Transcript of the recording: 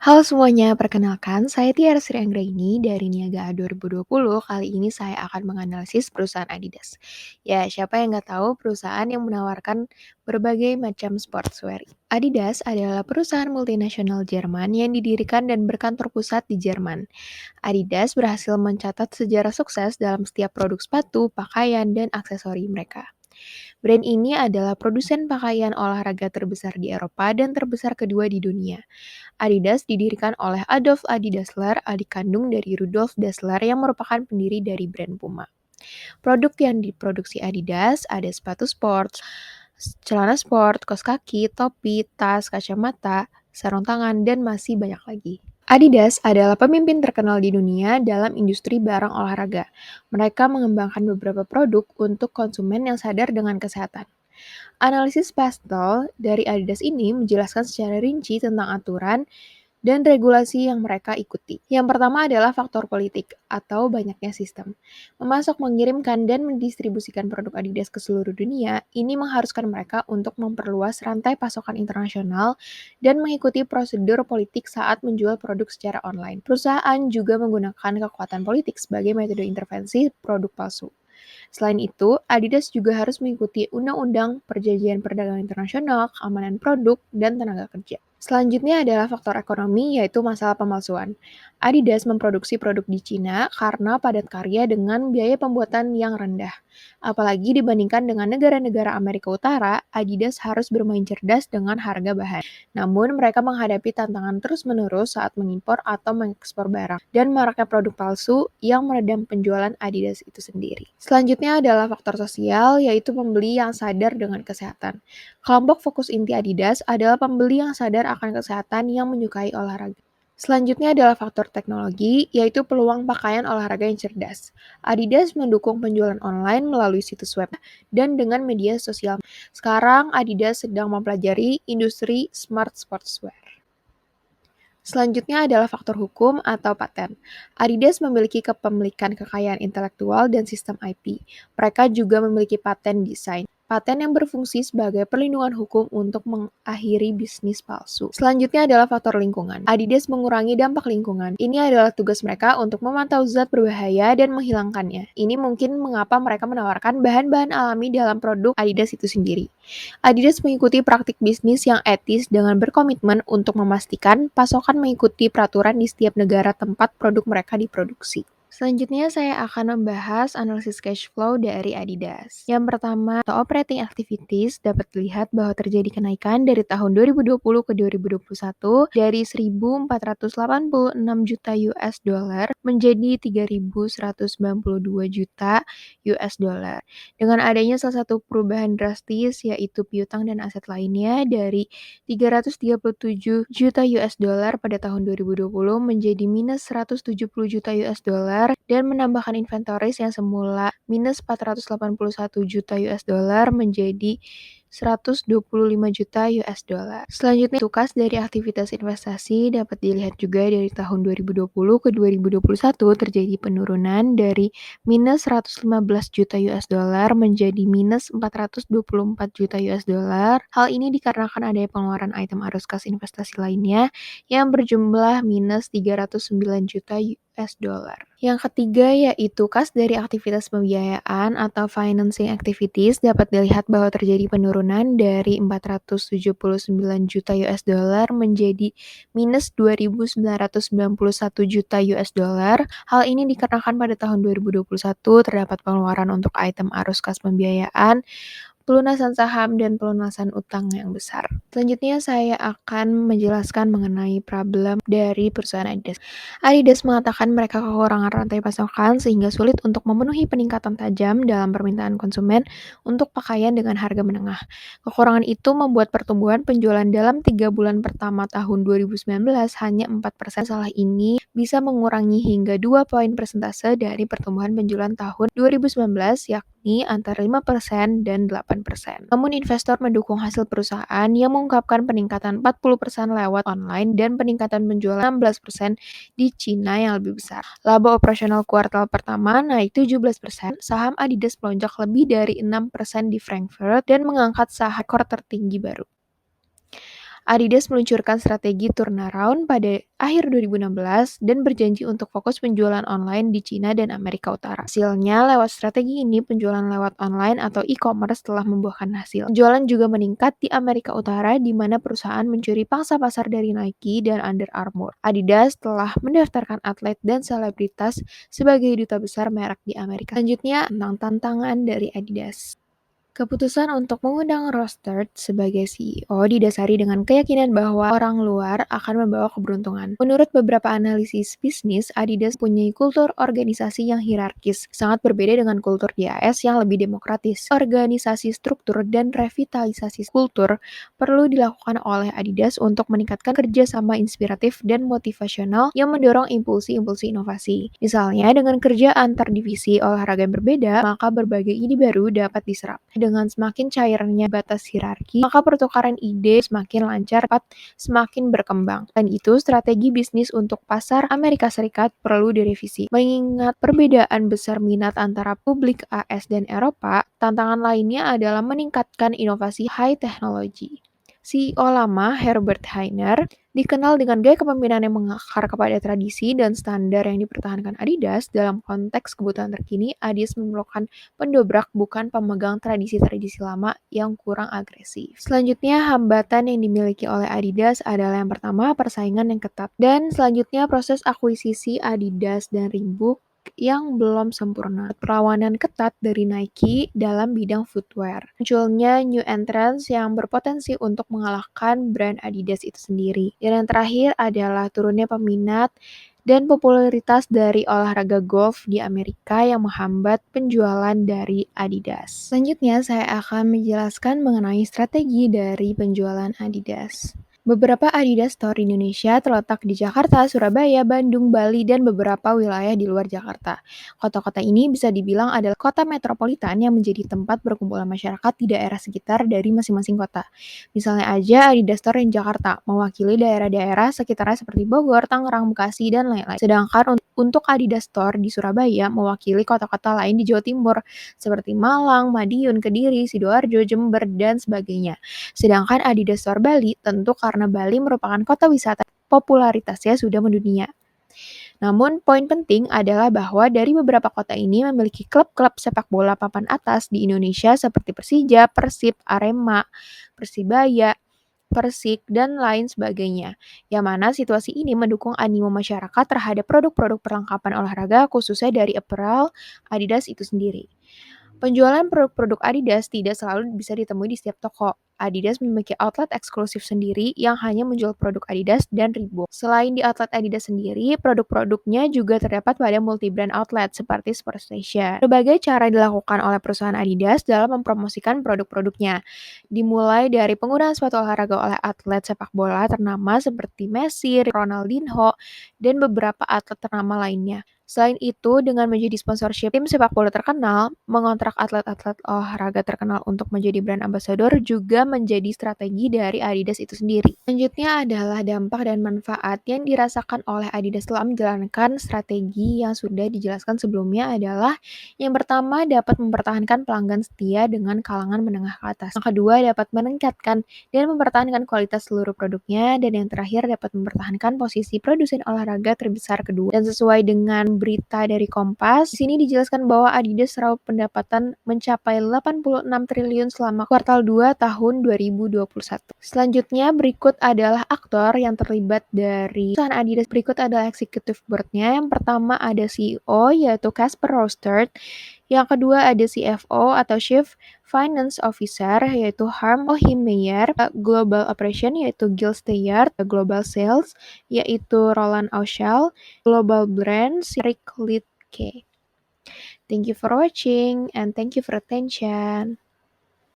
Halo semuanya, perkenalkan saya Tiara Sri Anggraini dari Niaga A 2020. Kali ini saya akan menganalisis perusahaan Adidas. Ya, siapa yang nggak tahu perusahaan yang menawarkan berbagai macam sportswear. Adidas adalah perusahaan multinasional Jerman yang didirikan dan berkantor pusat di Jerman. Adidas berhasil mencatat sejarah sukses dalam setiap produk sepatu, pakaian, dan aksesori mereka. Brand ini adalah produsen pakaian olahraga terbesar di Eropa dan terbesar kedua di dunia. Adidas didirikan oleh Adolf Adi Dassler, adik kandung dari Rudolf Dassler yang merupakan pendiri dari brand Puma. Produk yang diproduksi Adidas ada sepatu sport, celana sport, kaos kaki, topi, tas, kacamata, sarung tangan, dan masih banyak lagi. Adidas adalah pemimpin terkenal di dunia dalam industri barang olahraga. Mereka mengembangkan beberapa produk untuk konsumen yang sadar dengan kesehatan. Analisis pastel dari Adidas ini menjelaskan secara rinci tentang aturan dan regulasi yang mereka ikuti. Yang pertama adalah faktor politik atau banyaknya sistem. Memasok, mengirimkan, dan mendistribusikan produk Adidas ke seluruh dunia, ini mengharuskan mereka untuk memperluas rantai pasokan internasional dan mengikuti prosedur politik saat menjual produk secara online. Perusahaan juga menggunakan kekuatan politik sebagai metode intervensi produk palsu. Selain itu, Adidas juga harus mengikuti Undang-Undang Perjanjian Perdagangan Internasional, Keamanan Produk, dan Tenaga Kerja. Selanjutnya adalah faktor ekonomi, yaitu masalah pemalsuan. Adidas memproduksi produk di Cina karena padat karya dengan biaya pembuatan yang rendah. Apalagi dibandingkan dengan negara-negara Amerika Utara, Adidas harus bermain cerdas dengan harga bahan. Namun, mereka menghadapi tantangan terus-menerus saat mengimpor atau mengekspor barang, dan maraknya produk palsu yang meredam penjualan Adidas itu sendiri. Selanjutnya adalah faktor sosial, yaitu pembeli yang sadar dengan kesehatan. Kelompok fokus inti Adidas adalah pembeli yang sadar akan kesehatan yang menyukai olahraga. Selanjutnya adalah faktor teknologi, yaitu peluang pakaian olahraga yang cerdas. Adidas mendukung penjualan online melalui situs web dan dengan media sosial. Sekarang Adidas sedang mempelajari industri smart sportswear. Selanjutnya adalah faktor hukum atau paten. Adidas memiliki kepemilikan kekayaan intelektual dan sistem IP. Mereka juga memiliki paten desain. Paten yang berfungsi sebagai perlindungan hukum untuk mengakhiri bisnis palsu. Selanjutnya adalah faktor lingkungan. Adidas mengurangi dampak lingkungan. Ini adalah tugas mereka untuk memantau zat berbahaya dan menghilangkannya. Ini mungkin mengapa mereka menawarkan bahan-bahan alami dalam produk Adidas itu sendiri. Adidas mengikuti praktik bisnis yang etis dengan berkomitmen untuk memastikan pasokan mengikuti peraturan di setiap negara tempat produk mereka diproduksi. Selanjutnya saya akan membahas analisis cash flow dari Adidas. Yang pertama, operating activities dapat dilihat bahwa terjadi kenaikan dari tahun 2020 ke 2021 dari 1.486 juta US dollar menjadi 3.192 juta US dollar. Dengan adanya salah satu perubahan drastis yaitu piutang dan aset lainnya dari 337 juta US dollar pada tahun 2020 menjadi minus 170 juta US dollar dan menambahkan inventories yang semula minus 481 juta US dollar menjadi 125 juta US dollar. Selanjutnya, tukas dari aktivitas investasi dapat dilihat juga dari tahun 2020 ke 2021 terjadi penurunan dari minus 115 juta US dollar menjadi minus 424 juta US dollar. Hal ini dikarenakan adanya pengeluaran item arus kas investasi lainnya yang berjumlah minus 309 juta US dollar. Yang ketiga yaitu kas dari aktivitas pembiayaan atau financing activities dapat dilihat bahwa terjadi penurunan dari 479 juta US dollar menjadi minus 2.991 juta US dollar. Hal ini dikarenakan pada tahun 2021 terdapat pengeluaran untuk item arus kas pembiayaan, pelunasan saham, dan pelunasan utang yang besar. Selanjutnya saya akan menjelaskan mengenai problem dari perusahaan Adidas. Adidas mengatakan mereka kekurangan rantai pasokan sehingga sulit untuk memenuhi peningkatan tajam dalam permintaan konsumen untuk pakaian dengan harga menengah. Kekurangan itu membuat pertumbuhan penjualan dalam 3 bulan pertama tahun 2019 hanya 4%. Salah ini bisa mengurangi hingga 2 poin persentase dari pertumbuhan penjualan tahun 2019 yakni antara 5% dan 8%. Namun investor mendukung hasil perusahaan yang mengungkapkan peningkatan 40% lewat online dan peningkatan penjualan 16% di Cina yang lebih besar. Laba operasional kuartal pertama naik 17%, saham Adidas melonjak lebih dari 6% di Frankfurt dan mengangkat saham rekor tertinggi baru. Adidas meluncurkan strategi turnaround pada akhir 2016 dan berjanji untuk fokus penjualan online di Cina dan Amerika Utara. Hasilnya, lewat strategi ini, penjualan lewat online atau e-commerce telah membuahkan hasil. Penjualan juga meningkat di Amerika Utara, di mana perusahaan mencuri pangsa pasar dari Nike dan Under Armour. Adidas telah mendaftarkan atlet dan selebritas sebagai duta besar merek di Amerika. Selanjutnya, tentang tantangan dari Adidas. Keputusan untuk mengundang Rostert sebagai CEO didasari dengan keyakinan bahwa orang luar akan membawa keberuntungan. Menurut beberapa analisis bisnis, Adidas punya kultur organisasi yang hierarkis, sangat berbeda dengan kultur di AS yang lebih demokratis. Organisasi struktur dan revitalisasi kultur perlu dilakukan oleh Adidas untuk meningkatkan kerjasama inspiratif dan motivasional yang mendorong impulsi-impulsi inovasi. Misalnya, dengan kerja antar divisi olahraga yang berbeda, maka berbagai ide baru dapat diserap. Dengan semakin cairnya batas hierarki, maka pertukaran ide semakin lancar, semakin berkembang. Dan itu, strategi bisnis untuk pasar Amerika Serikat perlu direvisi. Mengingat perbedaan besar minat antara publik AS dan Eropa, tantangan lainnya adalah meningkatkan inovasi high technology. CEO lama, Herbert Hainer, dikenal dengan gaya kepemimpinan yang mengakar kepada tradisi dan standar yang dipertahankan Adidas. Dalam konteks kebutuhan terkini, Adidas memerlukan pendobrak, bukan pemegang tradisi-tradisi lama yang kurang agresif. Selanjutnya, hambatan yang dimiliki oleh Adidas adalah yang pertama, persaingan yang ketat. Dan selanjutnya, proses akuisisi Adidas dan Reebok yang belum sempurna. Perlawanan ketat dari Nike dalam bidang footwear. Munculnya new entrants yang berpotensi untuk mengalahkan brand Adidas itu sendiri. Dan yang terakhir adalah turunnya peminat dan popularitas dari olahraga golf di Amerika yang menghambat penjualan dari Adidas. Selanjutnya, saya akan menjelaskan mengenai strategi dari penjualan Adidas. Beberapa Adidas Store di Indonesia terletak di Jakarta, Surabaya, Bandung, Bali, dan beberapa wilayah di luar Jakarta. Kota-kota ini bisa dibilang adalah kota metropolitan yang menjadi tempat berkumpulan masyarakat di daerah sekitar dari masing-masing kota. Misalnya aja Adidas Store di Jakarta, mewakili daerah-daerah sekitarnya seperti Bogor, Tangerang, Bekasi, dan lain-lain. Sedangkan untuk Adidas Store di Surabaya, mewakili kota-kota lain di Jawa Timur, seperti Malang, Madiun, Kediri, Sidoarjo, Jember, dan sebagainya. Sedangkan Adidas Store Bali tentu karena Bali merupakan kota wisata popularitasnya sudah mendunia. Namun, poin penting adalah bahwa dari beberapa kota ini memiliki klub-klub sepak bola papan atas di Indonesia seperti Persija, Persib, Arema, Persibaya, Persik, dan lain sebagainya. Yang mana situasi ini mendukung animo masyarakat terhadap produk-produk perlengkapan olahraga khususnya dari apparel Adidas itu sendiri. Penjualan produk-produk Adidas tidak selalu bisa ditemui di setiap toko. Adidas memiliki outlet eksklusif sendiri yang hanya menjual produk Adidas dan Reebok. Selain di outlet Adidas sendiri, produk-produknya juga terdapat pada multi-brand outlet seperti Sportstation. Berbagai cara dilakukan oleh perusahaan Adidas dalam mempromosikan produk-produknya. Dimulai dari penggunaan sepatu olahraga oleh atlet sepak bola ternama seperti Messi, Ronaldinho, dan beberapa atlet ternama lainnya. Selain itu, dengan menjadi sponsorship tim sepak bola terkenal, mengontrak atlet-atlet olahraga terkenal untuk menjadi brand ambassador juga menjadi strategi dari Adidas itu sendiri. Selanjutnya adalah dampak dan manfaat yang dirasakan oleh Adidas setelah menjalankan strategi yang sudah dijelaskan sebelumnya adalah yang pertama dapat mempertahankan pelanggan setia dengan kalangan menengah ke atas. Yang kedua dapat meningkatkan dan mempertahankan kualitas seluruh produknya, dan yang terakhir dapat mempertahankan posisi produsen olahraga terbesar kedua. Dan sesuai dengan berita dari Kompas, di sini dijelaskan bahwa Adidas raup pendapatan mencapai 86 triliun selama kuartal 2 tahun 2021. Selanjutnya berikut adalah aktor yang terlibat dari perusahaan Adidas. Berikut adalah executive board-nya. Yang pertama ada CEO yaitu Kasper Roostert. Yang kedua ada CFO atau Chief Finance Officer yaitu Harm Ohimeyer, Global Operation yaitu Gil Steyaert, Global Sales yaitu Roland Auschel, Global Brands Rick Litke. Thank you for watching and thank you for attention.